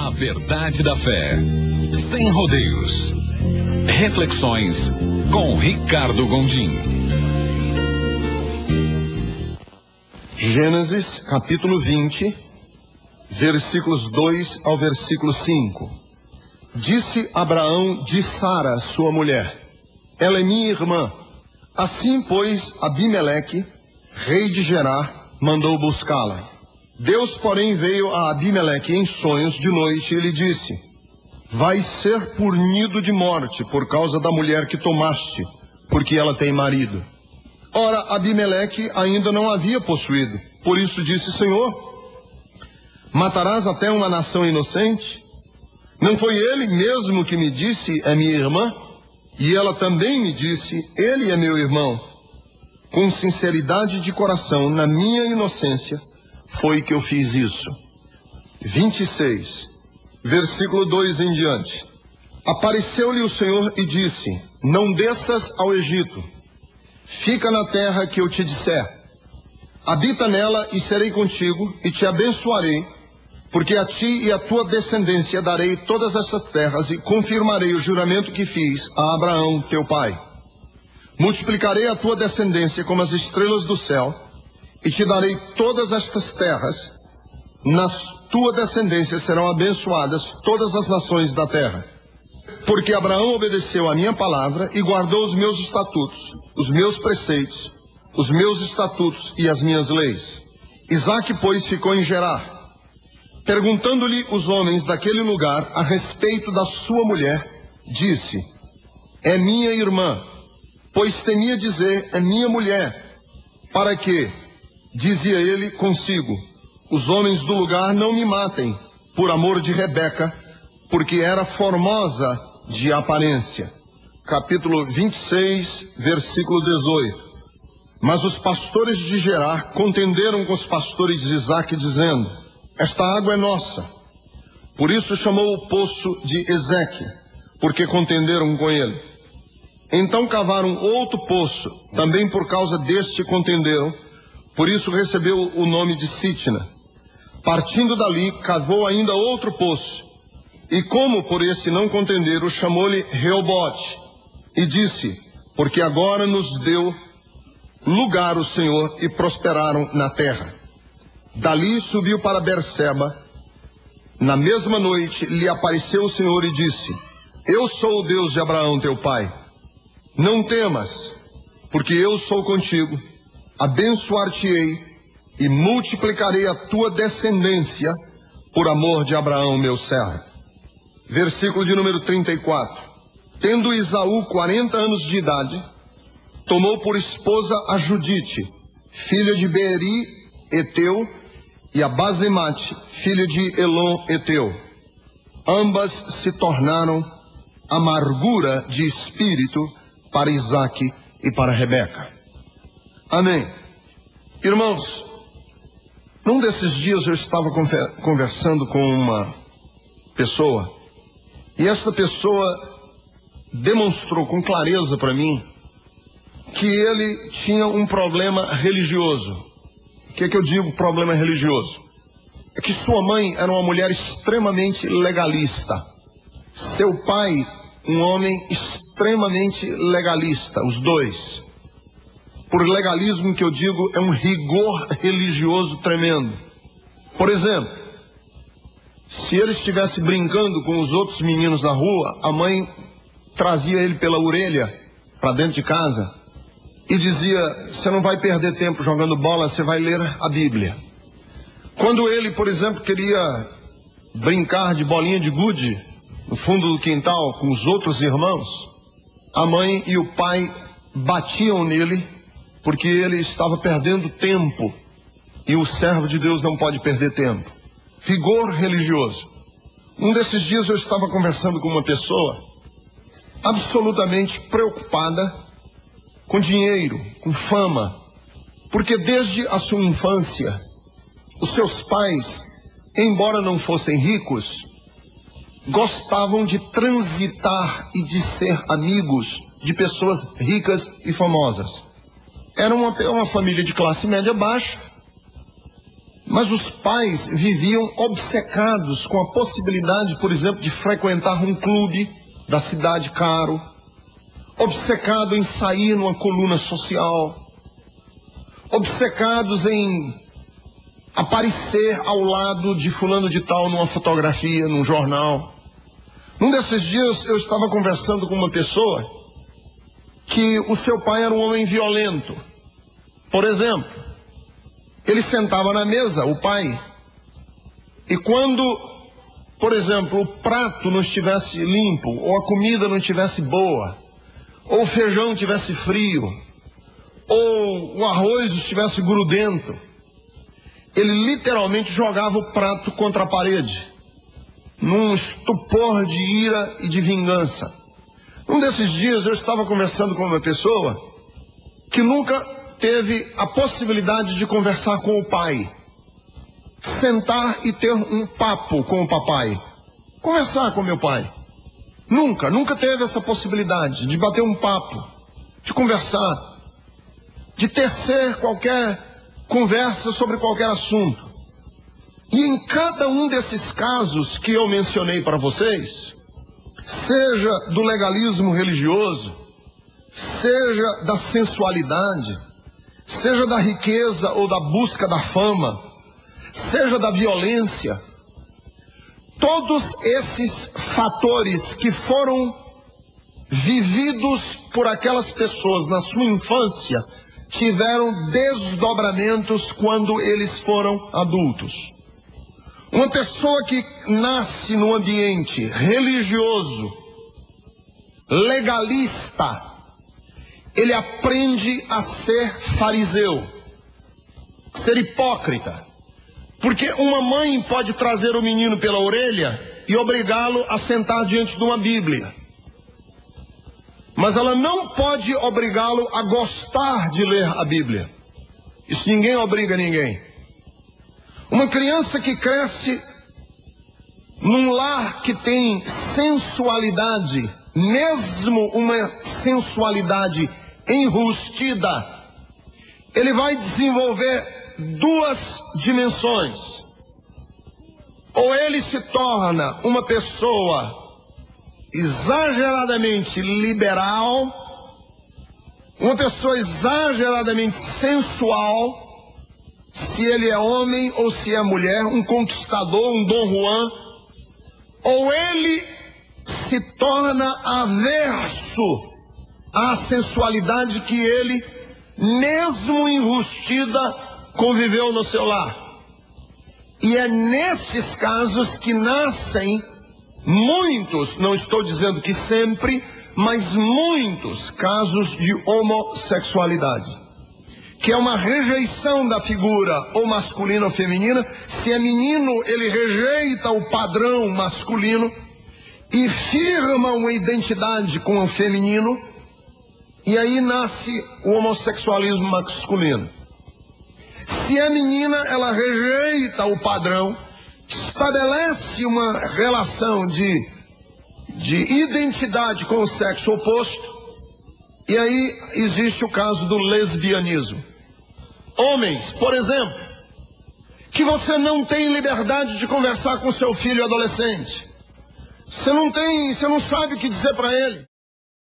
A verdade da fé, sem rodeios. Reflexões com Ricardo Gondim. Gênesis capítulo 20, versículos 2 ao versículo 5. Disse Abraão de Sara, sua mulher: ela é minha irmã. Assim, pois, Abimeleque, rei de Gerar, mandou buscá-la. Deus, porém, veio a Abimeleque em sonhos de noite e lhe disse: vai ser punido de morte por causa da mulher que tomaste, porque ela tem marido. Ora, Abimeleque ainda não havia possuído. Por isso disse: Senhor, matarás até uma nação inocente? Não foi ele mesmo que me disse: é minha irmã? E ela também me disse: ele é meu irmão. Com sinceridade de coração, na minha inocência, foi que eu fiz isso. 26, versículo 2 em diante. Apareceu-lhe o Senhor e disse: não desças ao Egito. Fica na terra que eu te disser. Habita nela e serei contigo e te abençoarei, porque a ti e a tua descendência darei todas essas terras e confirmarei o juramento que fiz a Abraão, teu pai. Multiplicarei a tua descendência como as estrelas do céu e te darei todas estas terras. Na tua descendência serão abençoadas todas as nações da terra. Porque Abraão obedeceu a minha palavra e guardou os meus estatutos, os meus preceitos, os meus estatutos e as minhas leis. Isaque, pois, ficou em Gerar. Perguntando-lhe os homens daquele lugar a respeito da sua mulher, disse: é minha irmã. Pois temia dizer: é minha mulher. Para que, dizia ele consigo, os homens do lugar não me matem, por amor de Rebeca, porque era formosa de aparência. Capítulo 26, versículo 18. Mas os pastores de Gerar contenderam com os pastores de Isaque, dizendo: esta água é nossa. Por isso chamou o poço de Ezeque, porque contenderam com ele. Então cavaram outro poço, também por causa deste contenderam, por isso recebeu o nome de Sitna. Partindo dali, cavou ainda outro poço, e como por esse não contenderam, chamou-lhe Reobote, e disse: porque agora nos deu lugar o Senhor, e prosperaram na terra. Dali subiu para Berseba. Na mesma noite lhe apareceu o Senhor e disse: eu sou o Deus de Abraão teu pai. Não temas, porque eu sou contigo, abençoar-te-ei e multiplicarei a tua descendência por amor de Abraão meu servo. Versículo de número 34. Tendo Esaú 40 anos de idade, tomou por esposa a Judite, filha de Beeri, Eteu, e a Basemate, filha de Elon, Eteu. Ambas se tornaram amargura de espírito para Isaque e para Rebeca. Amém. Irmãos, num desses dias eu estava conversando com uma pessoa, e essa pessoa demonstrou com clareza para mim que ele tinha um problema religioso. O que é que eu digo problema religioso? É que sua mãe era uma mulher extremamente legalista. Seu pai, um homem extremamente legalista, os dois. Por legalismo que eu digo, é um rigor religioso tremendo. Por exemplo, se ele estivesse brincando com os outros meninos na rua, a mãe trazia ele pela orelha para dentro de casa e dizia: você não vai perder tempo jogando bola, você vai ler a Bíblia. Quando ele, por exemplo, queria brincar de bolinha de gude no fundo do quintal com os outros irmãos, a mãe e o pai batiam nele porque ele estava perdendo tempo, e o servo de Deus não pode perder tempo. Rigor religioso. Um desses dias eu estava conversando com uma pessoa absolutamente preocupada com dinheiro, com fama, porque desde a sua infância, os seus pais, embora não fossem ricos, gostavam de transitar e de ser amigos de pessoas ricas e famosas. Era uma família de classe média baixa, Mas os pais viviam obcecados com a possibilidade, por exemplo, de frequentar um clube da cidade caro, obcecado em sair numa coluna social, obcecados em aparecer ao lado de fulano de tal numa fotografia, num jornal. Num desses dias eu estava conversando com uma pessoa que o seu pai era um homem violento. Por exemplo, ele sentava na mesa, o pai, e quando, por exemplo, o prato não estivesse limpo, ou a comida não estivesse boa, ou o feijão estivesse frio, ou o arroz estivesse grudento, ele literalmente jogava o prato contra a parede, num estupor de ira e de vingança. Um desses dias eu estava conversando com uma pessoa que nunca teve a possibilidade de conversar com o pai, sentar e ter um papo com o papai, conversar com meu pai. Nunca teve essa possibilidade de bater um papo, de conversar, de tecer qualquer conversa sobre qualquer assunto. E em cada um desses casos que eu mencionei para vocês, seja do legalismo religioso, seja da sensualidade, seja da riqueza ou da busca da fama, seja da violência, todos esses fatores que foram vividos por aquelas pessoas na sua infância tiveram desdobramentos quando eles foram adultos. Uma pessoa que nasce num ambiente religioso, legalista, ele aprende a ser fariseu, ser hipócrita. Porque uma mãe pode trazer o menino pela orelha e obrigá-lo a sentar diante de uma Bíblia. Mas ela não pode obrigá-lo a gostar de ler a Bíblia. Isso ninguém obriga ninguém. Uma criança que cresce num lar que tem sensualidade, mesmo uma sensualidade enrustida, ele vai desenvolver duas dimensões. Ou ele se torna uma pessoa exageradamente liberal, uma pessoa exageradamente sensual, se ele é homem ou se é mulher, um conquistador, um Dom Juan, ou ele se torna averso à sensualidade que ele, mesmo enrustida, conviveu no seu lar. E é nesses casos que nascem muitos, não estou dizendo que sempre, mas muitos casos de homossexualidade, que é uma rejeição da figura ou masculina ou feminina. Se é menino, ele rejeita o padrão masculino e firma uma identidade com o feminino, e aí nasce o homossexualismo masculino. Se é menina, ela rejeita o padrão, estabelece uma relação de identidade com o sexo oposto, e aí existe o caso do lesbianismo. Homens, por exemplo, que você não tem liberdade de conversar com seu filho adolescente. Você não sabe o que dizer para ele.